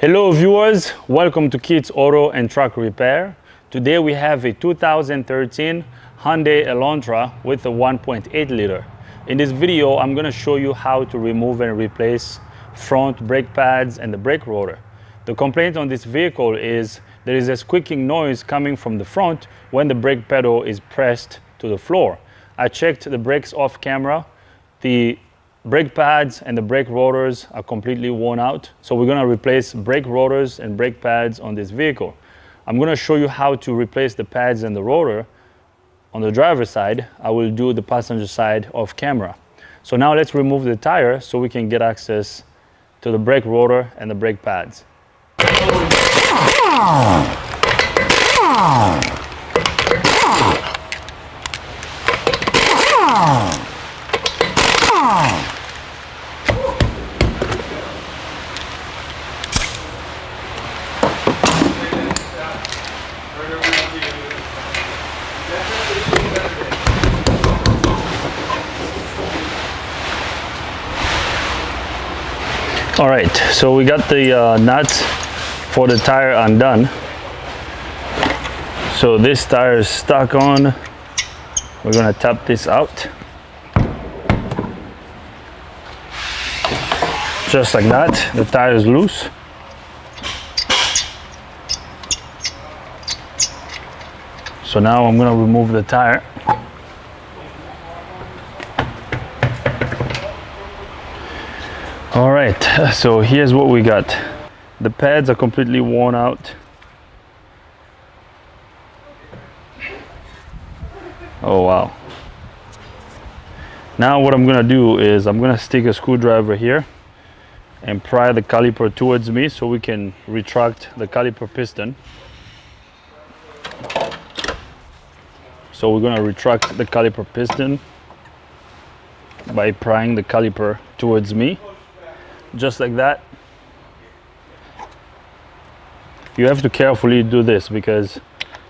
Hello viewers, welcome to Kids Auto and Truck Repair. Today we have a 2013 Hyundai Elantra with a 1.8 liter. In this video I'm going to show you how to remove and replace front brake pads and the brake rotor. The complaint on this vehicle is there is a squeaking noise coming from the front when the brake pedal is pressed to the floor. I checked the brakes off camera. The brake pads and the brake rotors are completely worn out. So we're gonna replace brake rotors and brake pads on this vehicle. I'm gonna show you how to replace the pads and the rotor on the driver's side. I will do the passenger side off camera. So now let's remove the tire so we can get access to the brake rotor and the brake pads. All right, so we got the nuts for the tire undone. So this tire is stuck on. We're gonna tap this out. Just like that, the tire is loose. So now I'm gonna remove the tire. All right, so here's what we got. The pads are completely worn out. Oh wow. Now what I'm gonna do is I'm gonna stick a screwdriver here and pry the caliper towards me so we can retract the caliper piston. So we're gonna retract the caliper piston by prying the caliper towards me. Just like that. You have to carefully do this because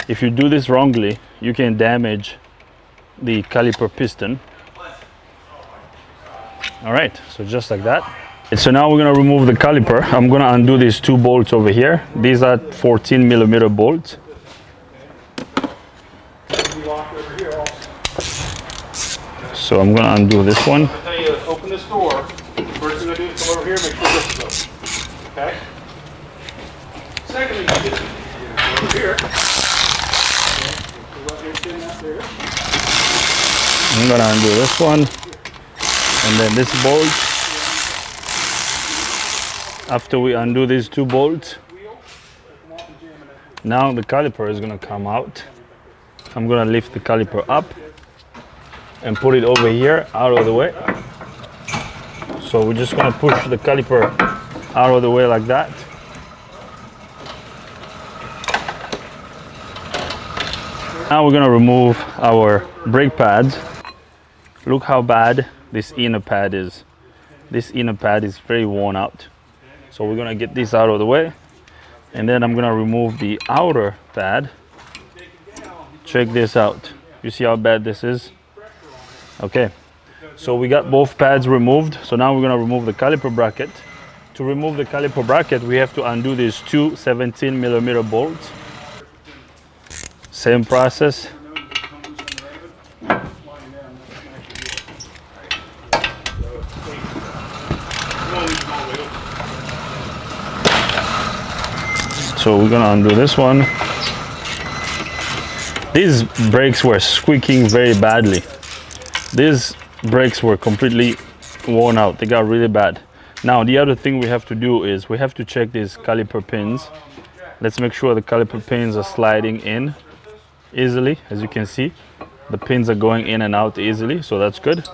if you do this wrongly, you can damage the caliper piston. All right, so just like that. And so now we're gonna remove the caliper. I'm gonna undo these two bolts over here. These are 14mm bolts. So I'm gonna undo this one. I'll tell you, open this door. First thing I do is come over here and make sure this is open. Okay? Secondly, you get over here. I'm gonna undo this one. And then this bolt. After we undo these two bolts, now the caliper is gonna come out. I'm gonna lift the caliper up and put it over here, out of the way. So we're just gonna push the caliper out of the way like that. Now we're gonna remove our brake pads. Look how bad this inner pad is. This inner pad is very worn out. So we're gonna get this out of the way. And then I'm gonna remove the outer pad. Check this out. You see how bad this is? Okay. So we got both pads removed. So now we're gonna remove the caliper bracket. To remove the caliper bracket, we have to undo these two 17mm bolts. Same process. So we're gonna undo this one. These brakes were squeaking very badly. These brakes were completely worn out. They got really bad. Now the other thing we have to do is we have to check these caliper pins. Let's make sure the caliper pins are sliding in easily. As you can see, the pins are going in and out easily, so that's good.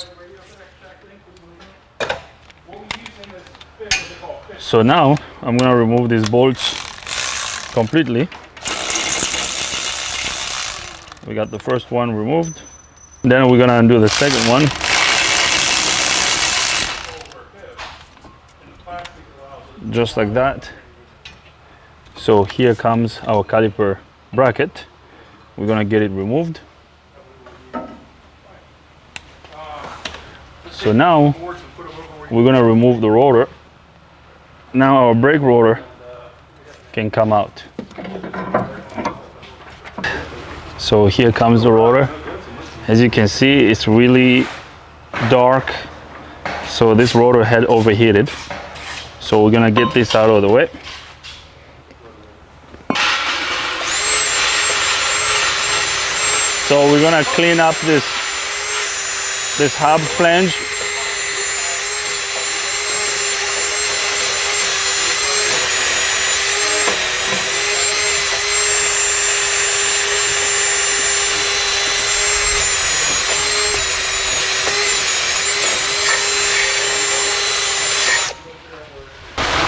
So now I'm gonna remove these bolts completely. We got the first one removed. Then we're gonna undo the second one. Just like that. So here comes our caliper bracket. We're gonna get it removed. So now we're gonna remove the rotor. Now our brake rotor can come out. So here comes the rotor. As you can see, it's really dark. So this rotor had overheated. So we're gonna get this out of the way. So we're gonna clean up this hub flange.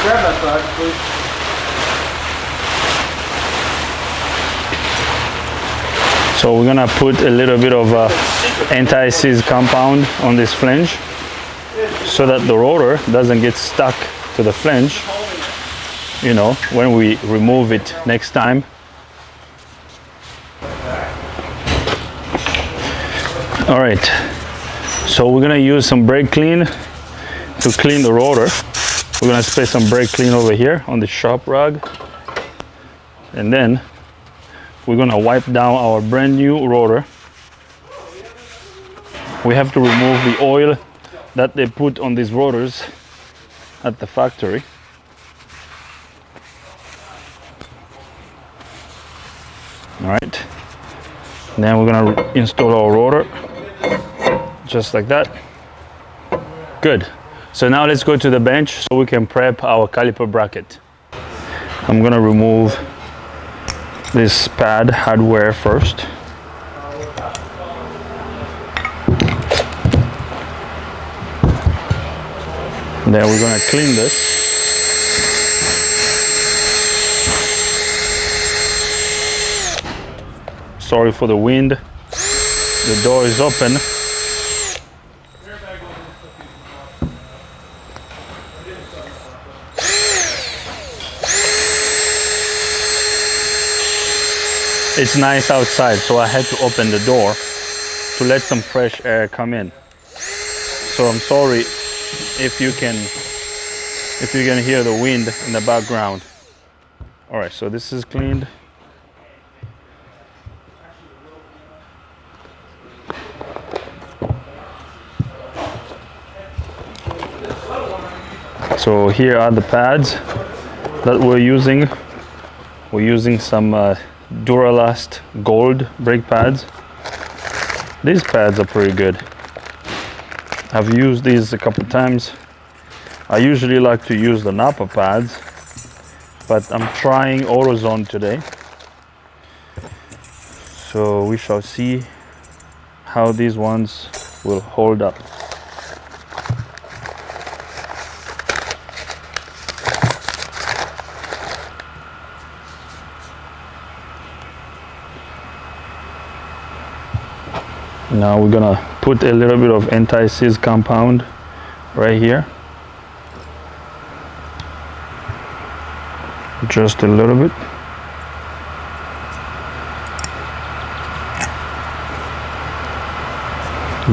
Grab that side, please. So we're gonna put a little bit of anti-seize compound on this flange so that the rotor doesn't get stuck to the flange, you know, when we remove it next time. All right, so we're gonna use some brake clean to clean the rotor. We're gonna spray some brake clean over here on the shop rug, and then we're gonna wipe down our brand new rotor. We have to remove the oil that they put on these rotors at the factory. All right, then we're gonna install our rotor just like that. Good. So now let's go to the bench so we can prep our caliper bracket. I'm gonna remove this pad hardware first. Then we're gonna clean this. Sorry for the wind. The door is open. It's nice outside, so I had to open the door to let some fresh air come in. So I'm sorry if you can hear the wind in the background. All right, so this is cleaned. So here are the pads that we're using. We're using some Duralast gold brake pads. These pads are pretty good. I've used these a couple times. I usually like to use the Napa pads, but I'm trying AutoZone today. So we shall see how these ones will hold up. Now we're gonna put a little bit of anti-seize compound right here. Just a little bit.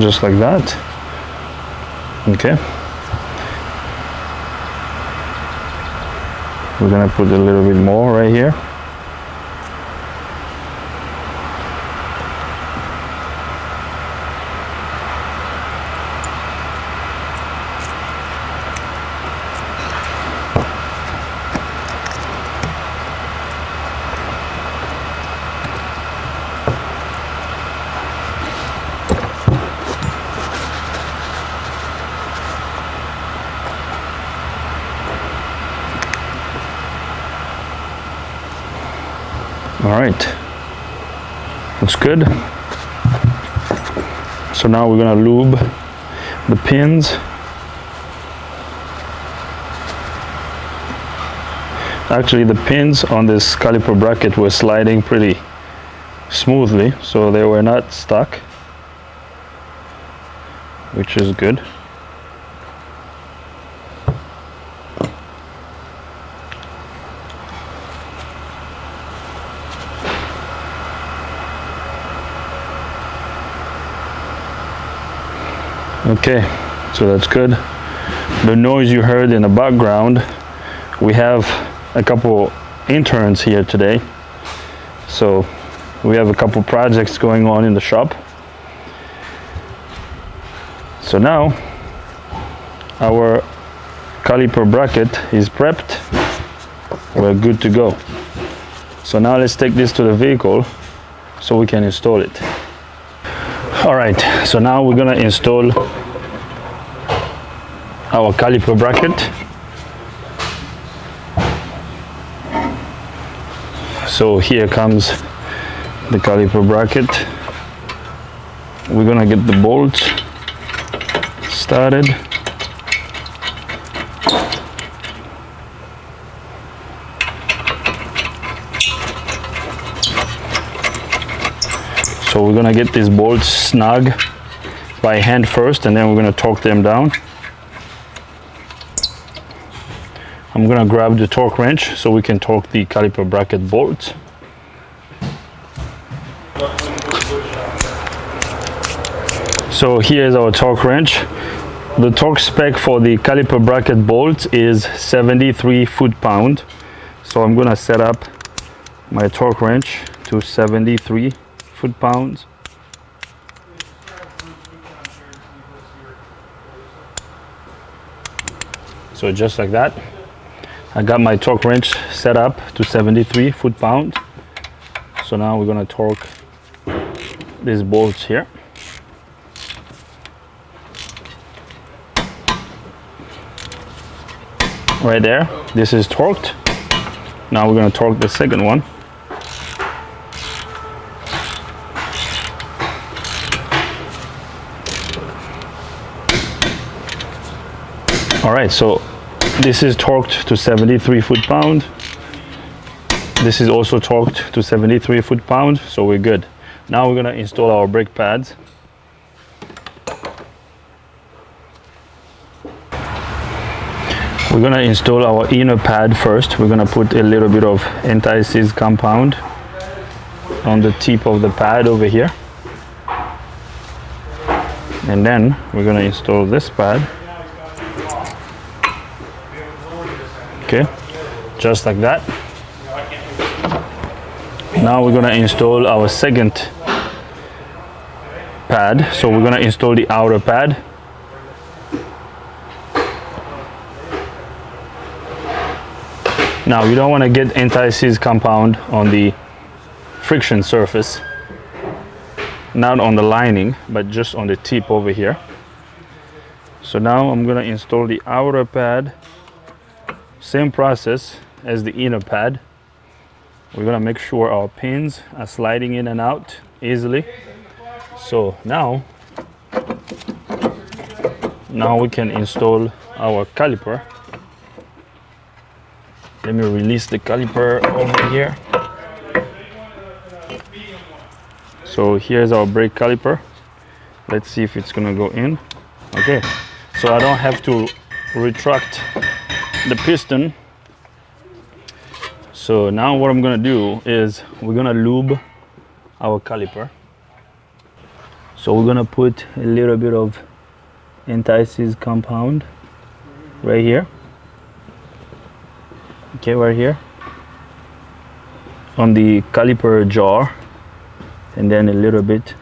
Just like that. Okay. We're gonna put a little bit more right here. All right, that's good. So now we're gonna lube the pins. Actually, the pins on this caliper bracket were sliding pretty smoothly, so they were not stuck, which is good. Okay, so that's good. The noise you heard in the background, we have a couple interns here today, so we have a couple projects going on in the shop. So now our caliper bracket is prepped. We're good to go. So now let's take this to the vehicle so we can install it. All right, so now we're gonna install our caliper bracket. So here comes the caliper bracket. We're gonna get the bolts started. So we're gonna get these bolts snug by hand first, and then we're gonna torque them down. I'm gonna grab the torque wrench so we can torque the caliper bracket bolts. So here's our torque wrench. The torque spec for the caliper bracket bolts is 73 foot-pound. So I'm gonna set up my torque wrench to 73 foot-pounds. So just like that, I got my torque wrench set up to 73 foot-pound. So now we're gonna torque these bolts here. Right there, this is torqued. Now we're gonna torque the second one. All right, so this is torqued to 73 foot-pound. This is also torqued to 73 foot-pound, so we're good. Now we're gonna install our brake pads. We're gonna install our inner pad first. We're gonna put a little bit of anti-seize compound on the tip of the pad over here. And then we're gonna install this pad. Okay, just like that. Now we're gonna install our second pad. So we're gonna install the outer pad. Now you don't want to get anti-seize compound on the friction surface, not on the lining, but just on the tip over here. So now I'm gonna install the outer pad. Same process as the inner pad. We're gonna make sure our pins are sliding in and out easily. So now we can install our caliper. Let me release the caliper over here. So here's our brake caliper. Let's see if it's gonna go in. Okay, so I don't have to retract the piston. So now what I'm gonna do is we're gonna lube our caliper. So we're gonna put a little bit of anti-seize compound right here. Okay, right here on the caliper jar, and then a little bit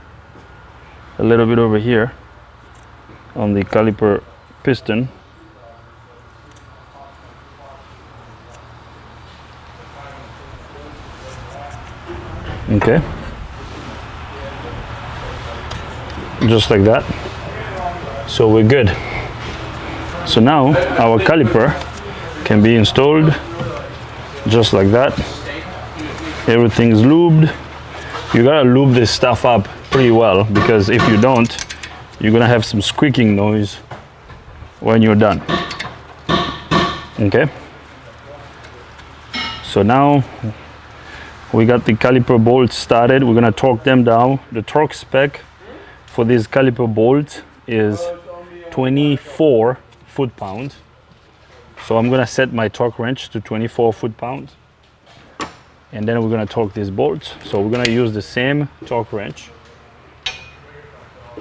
over here on the caliper piston. Okay, just like that. So we're good. So now our caliper can be installed just like that. Everything's lubed. You gotta lube this stuff up pretty well, because if you don't, you're gonna have some squeaking noise when you're done. Okay, so now we got the caliper bolts started. We're gonna torque them down. The torque spec for these caliper bolts is 24 foot-pounds. So I'm gonna set my torque wrench to 24 foot-pounds, and then we're gonna torque these bolts. So we're gonna use the same torque wrench.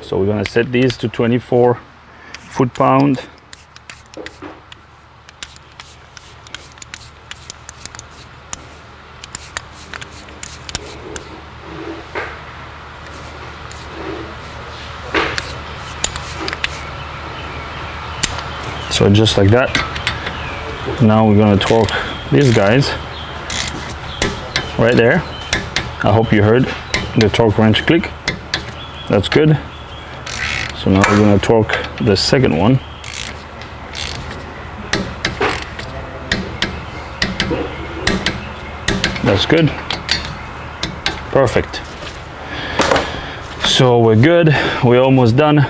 So we're gonna set these to 24 foot-pound. So just like that. Now we're gonna torque these guys right there. I hope you heard the torque wrench click. That's good. So now we're gonna torque the second one. That's good. Perfect. So we're good. We're almost done.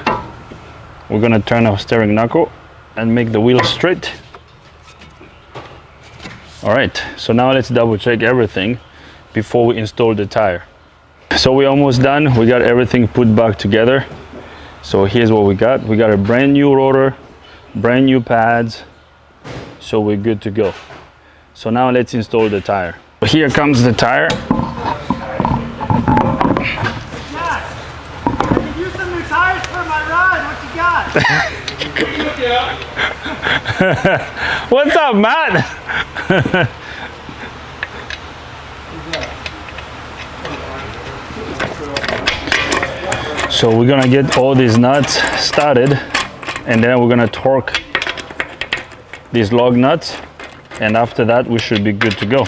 We're gonna turn our steering knuckle and make the wheel straight. All right, so now let's double check everything before we install the tire. So we're almost done. We got everything put back together. So here's what we got. We got a brand new rotor, brand new pads. So we're good to go. So now let's install the tire. Here comes the tire. I could use some new tires for my ride. What you got? What's up, Matt? So we're gonna get all these nuts started, and then we're gonna torque these lug nuts, and after that we should be good to go.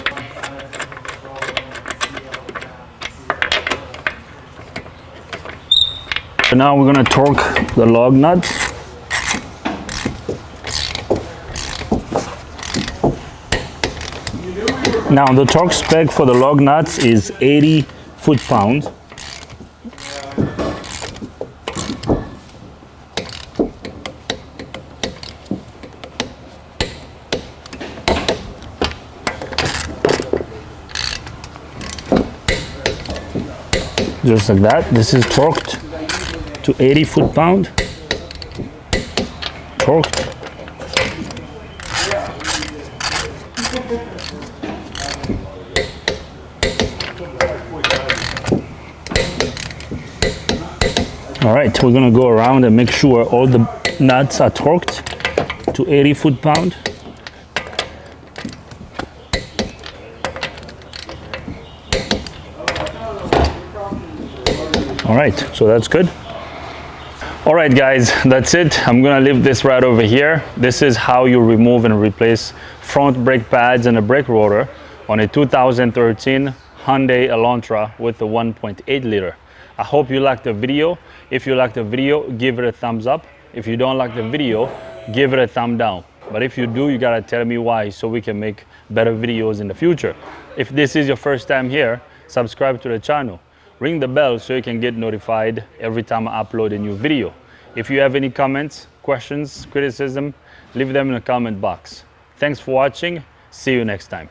So now we're gonna torque the lug nuts. Now the torque spec for the lug nuts is 80 foot-pounds. Just like that. This is torqued to 80 foot-pound. Torqued. All right, we're gonna go around and make sure all the nuts are torqued to 80 foot-pound. All right, so that's good. All right, guys, that's it. I'm gonna leave this right over here. This is how you remove and replace front brake pads and a brake rotor on a 2013 Hyundai Elantra with a 1.8 liter. I hope you liked the video. If you liked the video, give it a thumbs up. If you don't like the video, give it a thumb down. But if you do, you gotta tell me why so we can make better videos in the future. If this is your first time here, subscribe to the channel. Ring the bell so you can get notified every time I upload a new video. If you have any comments, questions, criticism, leave them in the comment box. Thanks for watching. See you next time.